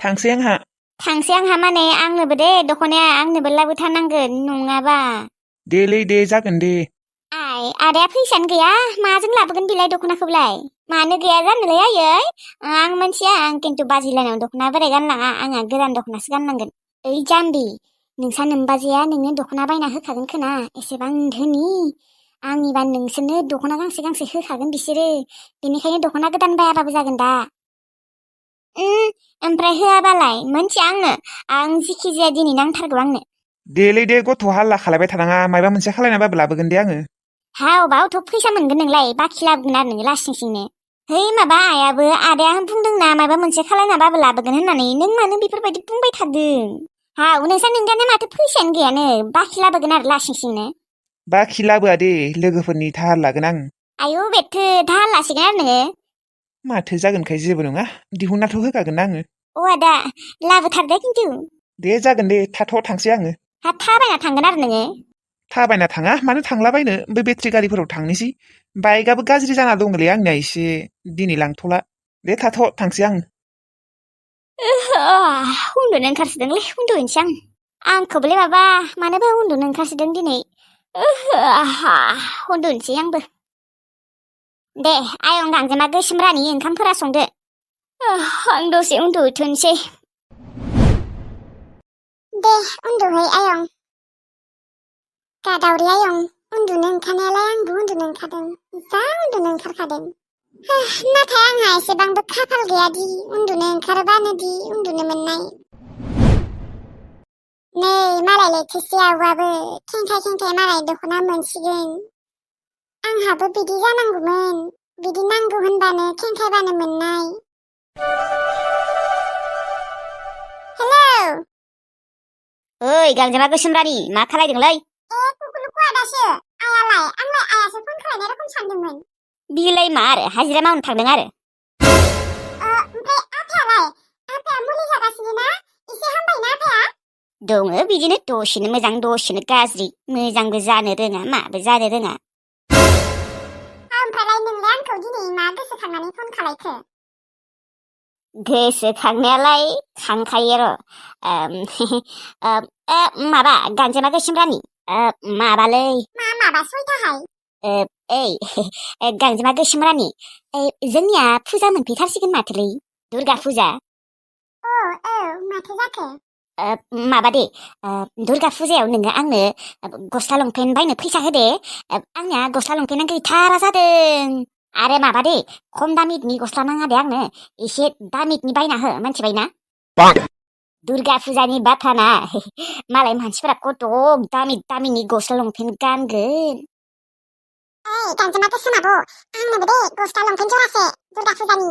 थांसै आंहा थांसै आंहा माने आंनोबो दे दख'नाया आंनोबो लाबोथारनांगोन नङाबा देलै दे जागोन दे आदाया फैसायानो गैया माजों लाबोगोन बिलाय दख'नाखौलाय मानो गैया जानोलै आयै आं मोनथिया आं खिन्थु बाजिलानाव दख'ना बोराय गानलाङा आंहा गोदान दख'नासो गाननांगोन ओइ जाम्बि नोंसा नोमबाजैया नोंनो दख'ना बायना होखागोन खोना एसेबां धोनि आंनिबा नोंसोरनो दख'ना गांसे गांसे होखागोन बिसोरो बेनिखायनो दख'ना गोदान बायाबाबो जागोन दा ओमफ्राय होआबालाय मोनथिया आं जिखि जाया दिनै नांथारगौ आंनो देलै दे गथ' हाल्ला खालायबाय थानाङा माबा मोनसे खालायनाबाबो लाबोगोन दे आङो बावथ' फैसा मोनगोन नोंलाय बाखि लाबोगोन आरो नोङो लासिं सिंनो है माबा आयाबो आदाया बुंदोंना माबा मोनसे खालायनाबाबो लाबोगोन होननानै नों मानो बेफोरबायदि बुंबाय थादों नोंसा नोंदाना माथो फैसायानो गैयानो बाखि लाबोगोन आरो लासिं सिंनो बाखि लाबोआ दे लोगोफोरनि दाहार लागोन आं आयौ बेथो दाहार लासिगोन आरो नोङो माथो जागोनखाय जेबो नङा दिहुननाथ' होखागोन आङो आदा लाबोथार दे खिन्थु दे जागोन दे थांसै आङो थाबायना थांगोन आरो नोङो थाबायना थाङा मानो थांलाबायनो बे बेटारि गारिफोराव थांनोसै बाइकआबो गाज्रि जाना दंलै आंनिया एसे दिनै लांथ'ला दे थांसै आं उन्दुनो ओंखारसोदोंलै उन्दुहैनोसै आंखौबोलै मानोबा उन्दुनो ओंखारसोदों दिनै उन्दुनोसै आंबो दे आयं गांजेमा गोसोम रानि ओंखामफोरा संदो आं दसे उन्दुथोंसै दे उन्दुहै आयं दादावरि आयं उन्दुनो ओंखारनायालाय आंबो उन्दुनो ओंखारदों जा उन्दुनो ओंखारखादों नाथाय आंहा एसेबांबो खाफाल गैयादि उन्दुनो ओंखारबानोदि उन्दुनो मोननाय नै मालाय लैथोसे आब'आबो खेंखाय खेंखाय मालाय दख'ना मोनसिगोन आंहाबो बिदि जानांगौमोन बिदि नांगौ होनबानो खेंखायबानो मोननाय हेलौ ओइ गांजेमा गोसोम रानि मा खालायदोंलै कुकुलुकु आदासो आयालाय आंलाय आयासो फन खालायनाय रखम सानदोंमोन बिलाय मा आरो हाजिरा मावनो थांदों आरो ओमफ्राय आफाया मुलि जागासिनो ना एसे हामबायना आफाया दङ बिदिनो दसेनो मोजां दसेनो गाज्रि मोजांबो जानो रोङा माबो जानो रोङा ओमफ्राय नोंलाय आंखौ दिनै मा गोसोखांनानै फन खालायखो गोसोखांनायालाय खांखायो र' माबा गांजेमा गोसोम रानि माबालै माबा सयथाहाय गांजेमा गोसोम रानि जोंनिया फुजा मोनफैथारसिगोन माथोलै दुर्गा फुजा माथो जाखो माबा दे दुर्गा फुजायाव नोङो आंनो गस्ला लंपेन्ट बायनो फैसा होदे आंनिया गस्ला लंपेन्टआ गैथारा जादों आरो माबा दे खम दामिकनि गस्ला नाङा दे आंनो एसे दामिकनि बायना हो मिथिबायना दुर्गा फुजानि बाथ्राना मालाय मानसिफोरा कत दामि दामिनि गस्ला लंपेन्ट गानगोन गांजेमा गोसोम आब' आंनोबो दे गस्ला लंपेन्ट जरासे दुर्गा फुजानि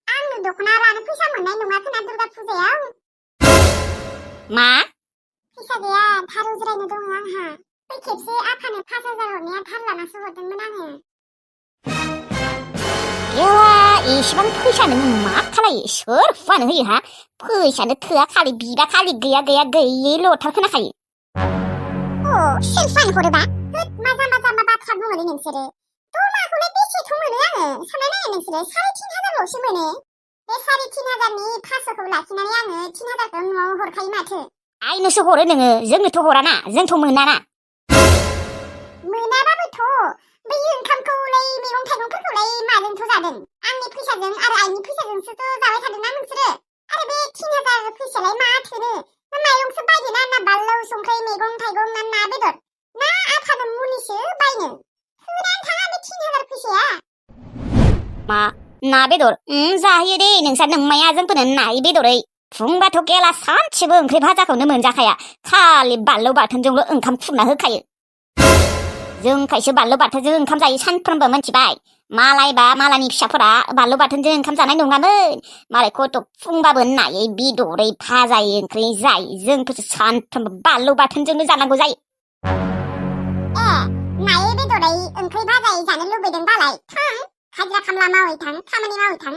आंनो दख'ना लानो फैसा मोननाय नङा खोना दुर्गा फुजायाव मा फैसा गैया धार उज्रायनो दङ आंहा बै खेबसे आफानो 5,000 हरनाया धार लानासो हरदोंमोन आङो इसेबां फैसा नोङो मा खालायो सोर हुवानो होयो हा फैसानो थोआ खालि बिदा खालि गैया गैया गैयै लथार खोनाखायो सोर हुवानो हरोबा मा जाम्बा बाथ्रा बुङोलै नोंसोरो दरमाखौलाय बेसेथ' मोनो आङो सानना नाय नोंसोरो 3,500ल'सो मोनो बे 3,500नि 500खौ लाखिनानै आङो 3,000खौ न'आव हरखायो माथो आइनोसो हरो नोङो जोंनोथ' हराना जोंथ' मोनाना मोनाबाबोथ' बै ओंखामखौलाय मैगं थाइगंफोरखौलाय माजोंथ' जादों आंनि फैसाजों आरो आइनि फैसाजोंसोथ' जाबाय थादोंना नोंसोरो आरो बे 3,000 फैसालाय मा थोनो ना माइरंसो बायदोना ना बानलु संख्रि मैगं थाइगं ना बेदर ना आफानो मुलिसो बायनो होनानै थाङा बे 3,000 फैसाया मा ना बेदर जाहैयो दे नोंसा नोम्माया जोंफोरनो नायै बेदरै फुंबाथ' गेला सानसेबो ओंख्रि भाजाखौनो मोनजाखाया खालि बानलु बाथोनजोंल' ओंखाम खुरना होखायो जोंखायसो बानलु बाथोनजों ओंखाम जायो सानफ्रोमबो मिथिबाय मालायबा मालायनि फिसाफोरा बानलु बाथोनजों ओंखाम जानाय नङामोन मालाय खथ' फुंबाबो नायै बेदरै भाजायै ओंख्रि जायो जोंफोरसो सानफ्रोमबो बानलु बाथोनजोंनो जानांगौ जायो नायै बेदरै ओंख्रि भाजायै जानो लुबैदोंबालाय थां हाजिरा खामला मावै थां खामानि मावै थां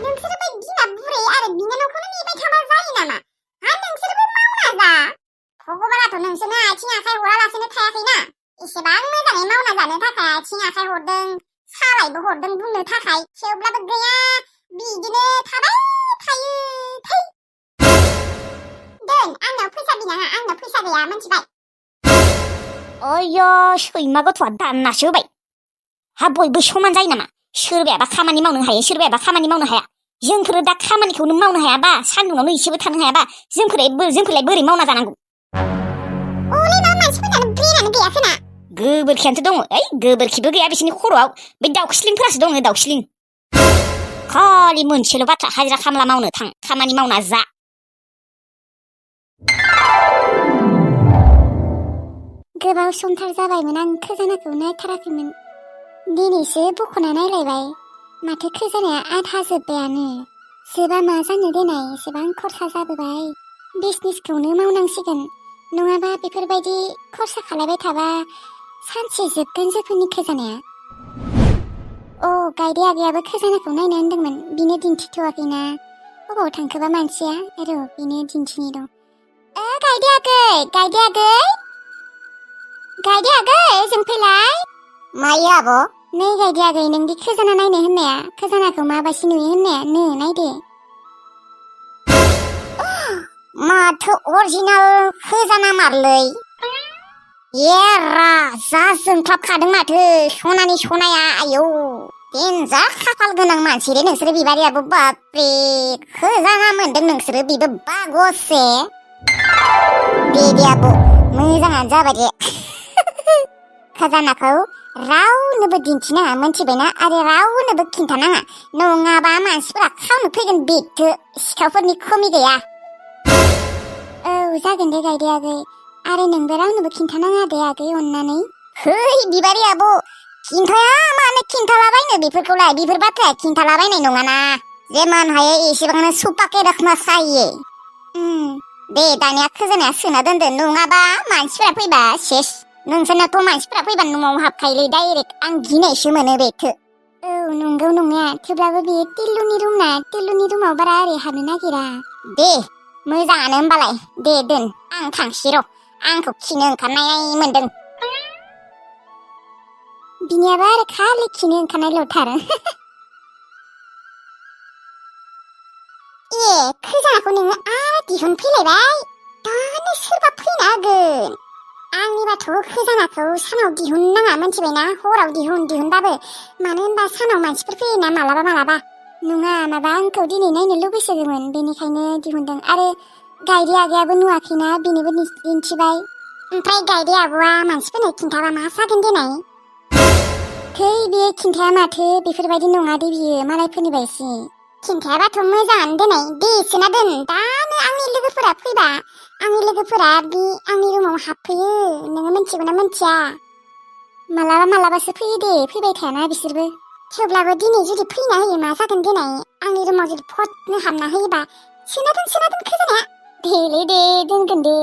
नोंसोर बै बिमा बुरै आरो बिनानावखौनो नेबाय थाबा जायो नामा नोंसोरबो मावना जा भगबानाथ' नोंसोरनो आथिं आखाइ हरालासेनो थायाखैना एसेबां मोजाङै मावना जानो थाखाय आथिं आखाइ हरदों सालायबो हरदों बुंनो थाखाय थेवब्लाबो गैया बिदिनो मोनथिबाय अय सैमा गथ'आ दाननासो होबाय हा बयबो समान जायो नामा सोरबायाबा खामानि मावनो हायो सोरबायाबा खामानि मावनो हाया जोंफोरो दा खामानिखौनो मावनो हायाबा सान्दुङावनो इसेबो थानो हायाबा जोंफोरलाय बोरै मावना जानांगौ ओलै मा मानसिफोरनानो ब्रेनानो गैया खोना गोबोरखियानोथ' दङ ओइ गोबोरखिबो गैया बिसोरनि खर'आव बे दाउखिलिंफोरासो दङ दाउखिलिं खालि मोनसेल' बाथ्रा हाजिरा खामला मावनो थां खामानि मावना जा गोबाव समथार जाबायमोन आं खजानाखौ नायथाराखैमोन दिनैसो बख'ना नायलायबाय माथो खजानाया आधा जोब्बायानो जोबा मा जानो देनाय एसेबां खरसा जाबोबाय बिजनेसखौनो मावनांसिगोन नङाबा बेफोरबायदि खरसा खालायबाय थाबा सानसे जोबगोन जोंफोरनि खजानाया गायदे आगैयाबो खजानाखौ नायनो होनदोंमोन बिनो दिन्थिथ'वाखैना अबाव थांखोबा मानसिया र' बिनो दिन्थिनि दं गायदे आगै जों फैलाय मायो आब' नै गायदे आगै नोंदि खजाना नायनो होननाया खजानाखौ माबायदि नुयो होननाया नो नायदो माथो अरिजिनाल खजाना मारलै एरा जा जोंख्लाबखादों माथो सनानि सनाया आयौ देन्जार खाफाल गोनां मानसि रे नोंसोरो बिबारियाबो बापरे खजाना मोनदों नोंसोरो बिबो बागसे दे आब' मोजाङानो जाबाय दे खजानाखौ रावनोबो दिन्थिनाङा मोनथिबायना आरो रावनोबो खिन्थानाङा नङाबा मानसिफोरा खावनो फैगोन बेथो सिखावफोरनि खमि गैया जागोन दे गायदे आगै आरो नोंबो रावनोबो खिन्थानाङा दे आगै अननानै है बिबारि आब' खिन्थाया मानो खिन्थालाबायनो बेफोरखौलाय बेफोर बाथ्राया खिन्थालाबायनाय नङाना जेमान हायो एसेबांनो सुपाके रखमा सायो दे दानिया खजानाया सोना दोनदो नङाबा मानसिफोरा फैबा सेस नोंसोरनाथ' मानसिफोरा फैबा न'आव हाबखायोलै डाइरेक्ट आं गिनायसो मोनो बेथो नंगौ नंनाया थेवब्लाबो बेयो टिल्लुनि रुमाव बारा ओरै हाबनो नागिरा दे मोजाङानो होमबालाय दे दोन आं थांसै र' आंखौ खिनो ओंखारनाय मोनदों बिनियाबा आरो खालि खिनो ओंखारनायल'थार खजानाखौ नोङो आरो दिहुनफैलायबाय दानो सोरबा फैना होगोन आंनिबाथ' खजानाखौ सानाव दिहुननाङा मोनथिबायना हराव दिहुनबाबो मानो होनबा सानाव मानसिफोर फैयोना मालाबा नङा माबा आंखौ दिनै नायनो लुबैसोदोंमोन बेनिखायनो दिहुनदों आरो गायदे आगैयाबो नुवाखैना बेनोबो दिन्थिबाय ओमफ्राय गायदे आब'आ मानसिफोरनो खिन्थाबा मा जागोन देनाय बेयो खिन्थाया माथो बेफोरबायदि नङा दे बियो मालायफोरनि बायदि खिन्थायाबाथ' मोजाङानो देनाय दे सोना दोन दानो आंनि लोगोफोरा फैबा आंनि लोगोफोरा आंनि रुमाव हाबफैयो नोङो मिन्थिगौ ना मिन्थिया मालाबासो फैयो दे फैबाय थायाना बिसोरबो थेवब्लाबो दिनै जुदि फैना होयो मा जागोन देनाय आंनि रुमाव जुदि फटनो हाबना होयोबा सोना दोन खजानाया देलै दे दोनगोन दे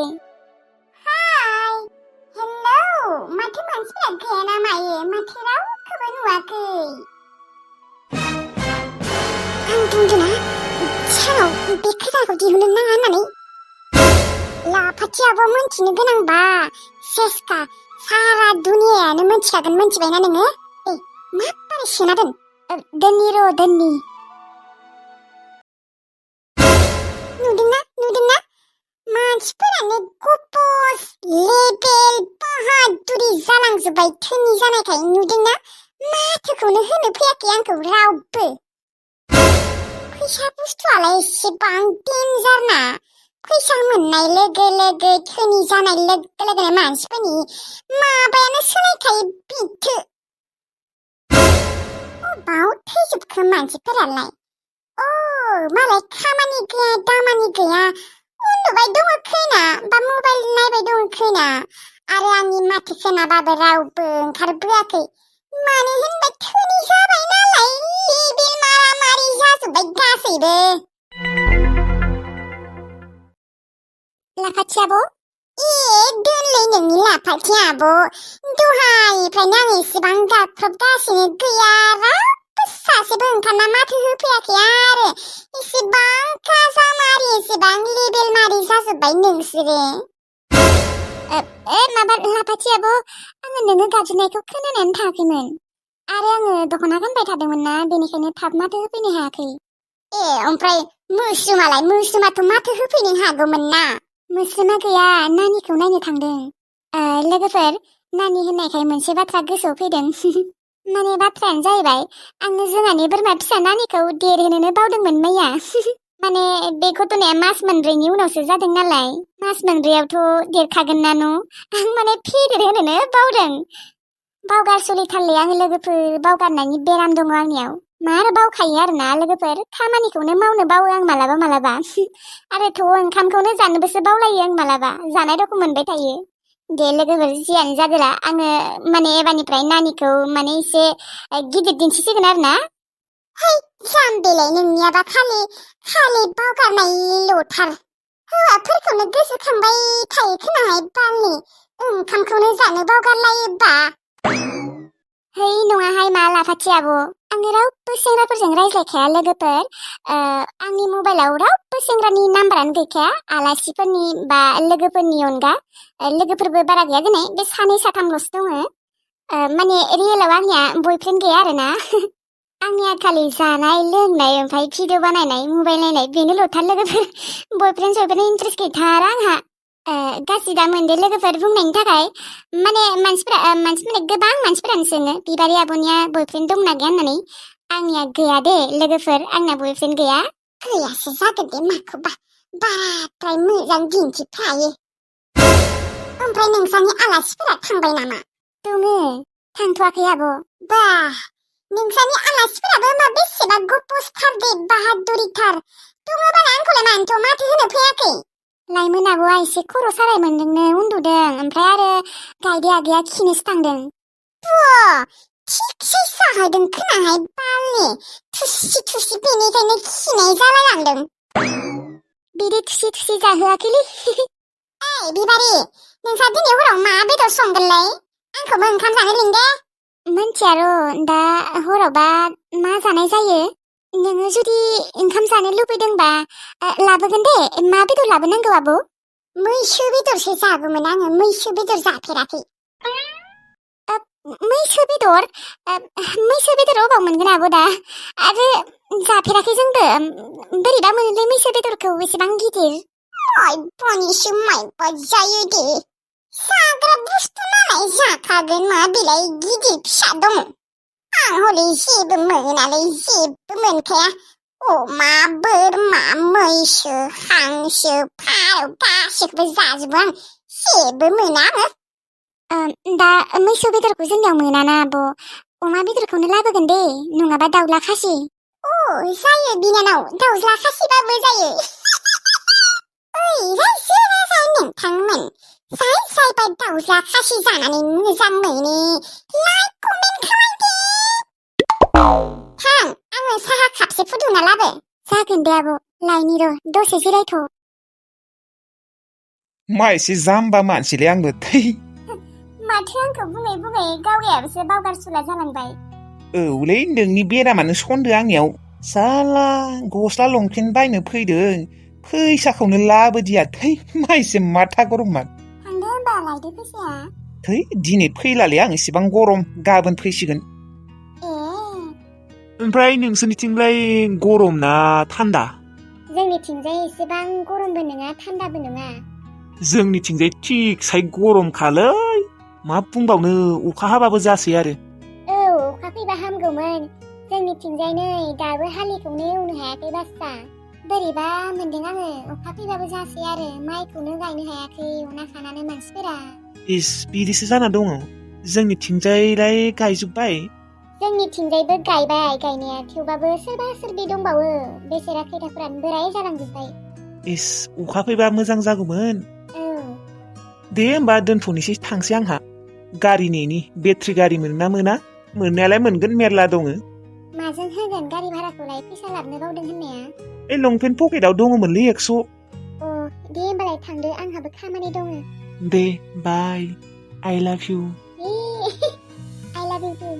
हाय हेलौ माथो मानसिफोरा गैया ना मायो माथो रावखौबो नुवाखै आं बुंदोंना सानाव बे खजानाखौ दिहुननो नाङा होननानै लाफाथियाबो मोनथिनो गोनांबा सेसखा सारा दुनियायानो मोनथिखागोन मोनथिबायना नोङो माबोरै सोना दोननि नुदोंना मानसिफोरानो गपस लेबेल बाहादुरि जालांजोब्बाय धोनि जानायखाय नुदोंना माथोखौनो होनो फैयाखै आंखौ रावबो फैसा बुस्थुआलाय एसेबां डेन्जार ना फैसा मोननाय लोगो लोगो धोनि जानाय लोगो लोगोनो मानसिफोरनि माबायानो सोलायखायो बिथो अबाव थैजोबखो मानसिफोरालाय मालाय खामानि गैया दामानि गैया उन्दुबाय दङ खैना बा मबाइल नायबाय दङ खैना आरो आंनि माथो खोनाबाबो रावबो ओंखारबोआखै मानो होनबा धोनि जाबाय नालाय लेबेल मारामारि जाजोब्बाय गासैबो लाफाथि आब' दोनलै नोंनि लाफाथि आब' दहायनिफ्रायनो आं एसेबां गाबख्रबगासिनो गैया रावबो सासेबो ओंखारना माथो होफैयाखै आरो एसेबां खाजा मारि एसेबां लेबेल मारि जाजोब्बाय नोंसोरो माबा लाफाथि आब' आङो नोङो गाबज्रिनायखौ खोनानानै थाङाखैमोन आरो आङो दख'ना गानबाय थादोंमोन ना बेनिखायनो थाब माथो होफैनो हायाखै ओमफ्राय मोस्रोमाथ' माथो होफैनो हागौमोन ना मोस्रोमा गैया नानिखौ नायनो थांदों लोगोफोर नानि होननायखाय मोनसे बाथ्रा गोसोआव फैदों माने बाथ्रायानो जाहैबाय आङो जोंहानि बोरमा फिसा नानिखौ देरहोनोनो बावदोंमोन मैया माने बे गथ'नाया मास मोनब्रैनि उनावसो जादों नालाय मास मोनब्रैयावथ' देरखागोन ना न' आं माने फेदेरहोनोनो बावदों बावगारसुलिथारलै आङो लोगोफोर बावगारनायनि बेराम दङ आंनियाव मार बावखायो आरोना लोगोफोर खामानिखौनो मावनो बावो आं मालाबा मालाबा आरोथ' ओंखामखौनो जानोबोसो बावलायो आं मालाबा जानाय रखम मोनबाय थायो दे लोगोफोर जियानो जादोला आङो माने एबारनिफ्राय नानिखौ माने एसे गिदिर दिन्थिसिगोन आरोना जाम्बिलाय नोंनियाबा खालि बावगारनायल'थार हौवाफोरखौनो गोसोखांबाय थायो खोनाहाय बालनि ओंखामखौनो जानो बावगारलायोबा है नङाहाय मा लाफाथि आब' आङो रावबो सेंग्राफोरजों रायज्लायखाया लोगोफोर आंनि मबाइलाव रावबो सेंग्रानि नाम्बारानो गैखाया आलासिफोरनि बा लोगोफोरनि अनगा लोगोफोरबो बारा गैया दिनै बे सानै साथामल'सो दङ माने रियेलाव आंनिया बयफ्रेन्ड गैया आरोना आंनिया खालि जानाय लोंनाय ओमफ्राय भिडिअ बानायनाय मबाइल नायनाय बेनोल'थार लोगोफोर बयफ्रेन्ड सयफ्रेन्ड इन्ट्रेस्ट गैथारा आंहा गासै दा मोनदे लोगोफोर बुंनायनि थाखाय माने मानसिफोरा गोबां मानसिफोरानो सोङो बिबारि आब'निया बयफ्रेन्ड दंना गैया होननानै आंनिया गैया दे लोगोफोर आंना बयफ्रेन्ड गैयासो जागोन दे माखौबा बाराद्राय मोजां दिन्थिफ्लायो ओमफ्राय नोंसानि आलासिफोरा थांबाय नामा दङ थांथ'वाखै आब' बा नोंसानि आलासिफोराबो मा बेसेबा गपसथार दे बाहादुरिथार दङबाना आंखौलाय मानोथ' माथो होनो फैयाखै लाइमोन आब'आ एसे खर' साराय मोनदोंनो उन्दुदों ओमफ्राय आरो गायदे आगैया खिनोसो थांदों थिगसे जाहैदों खोनाहाय बालनि थुसि बेनिखायनो खिनाय जालायलांदों बिदि थुसि जाहोआखैलै ओइ बिबारि नोंसा दिनै हराव मा बेदर संगोनलाय आंखौबो ओंखाम जानो लिं दे मोनथिया र' दा हरावबा मा जानाय जायो नोङो जुदि ओंखाम जानो लुबैदोंबा लाबोगोन दे मा बेदर लाबोनांगौ आब' मैसो बेदरसो जागौमोन आङो मैसो बेदर जाफेराखै मैसो बेदर अबाव मोनगोन आब' दा आरो जाफेराखै जोंबो बोरैबा मोनोलै मैसो बेदरखौ एसेबां गिदिर मायबानिसो मायबा जायो दे जाग्रा बुस्थु नालाय जाखागोन मा बेलाय गिदिर फिसा दङ आं हले जेबो मोनालै जेबो मोनखाया अमा बोरमा मैसो हांसो फारौ गासैखौबो जाजोबो आं जेबो मोना आङो दा मैसो बेदरखौ जोंनियाव मोनाना आब' अमा बेदरखौनो लाबोगोन दे नङाबा दाउला खासि जायो बिनानाव दाउला खासिबाबो जायो ओइ रायजो राजा नोंथांमोन जायबा दाउला खासि जानानै मोजां मोनो लाइक कमेन्ट खालामदो थां आङो साहा कापसे फुदुंना लाबो जागोन दे आब' लायनि र' दसे जिरायथ' मा एसे जाम्बा मानसिलै आंबो थै माथो आंखौ बुङै गावगायाबोसो बावगारसुला जालांबाय औलै नोंनि बेरामानो सनदो आंनियाव साला गस्ला लंपेन्ट बायनो फैदों फैसाखौनो लाबोदिया थै मा एसे माथा गरममोन थांदो होनबा लायदो फैसाया थै दिनै फैलालै आं एसेबां गरम गाबोन फैसिगोन ओमफ्राय नोंसोरनिथिंलाय गरम ना थान्दा जोंनिथिंजाय एसेबां गरमबो नङा थान्दाबो नङा जोंनिथिंजाय थिगसाय गरमखालै मा बुंबावनो अखा हाबाबो जासै आरो अखा फैबा हामगौमोन जोंनिथिंजाय नै दाबो हालिखौनो एवनो हायाखै बासा बोरैबा मोनदों आङो अखा फैबाबो जासै आरो माइखौनो गायनो हायाखै अना खानानै मानसिफोरा इस बिदिसो जाना दङ जोंनिथिंजायलाय गायजोब्बाय जोंनिथिंजायबो गायबाय गायनाया थेवबाबो सोरबा सोरबि दंबावो बेसेरा खैथाफोरानो बोराय जालांजोब्बाय इस अखा फैबा मोजां जागौमोन दे होमबा दोनथ'नोसै थांसै आंहा गारि नेनि बेटारि गारि मोनोना मोना मोननायालाय मोनगोन मेरला दङ माजों होगोन गारि भाराखौलाय फैसा लाबोनो बावदों होननाया लंपेन्ट पकेटाव दङमोनलै 100 दे होमबालाय थांदो आंहाबो खामानि दङ दे बाय I love you I love you too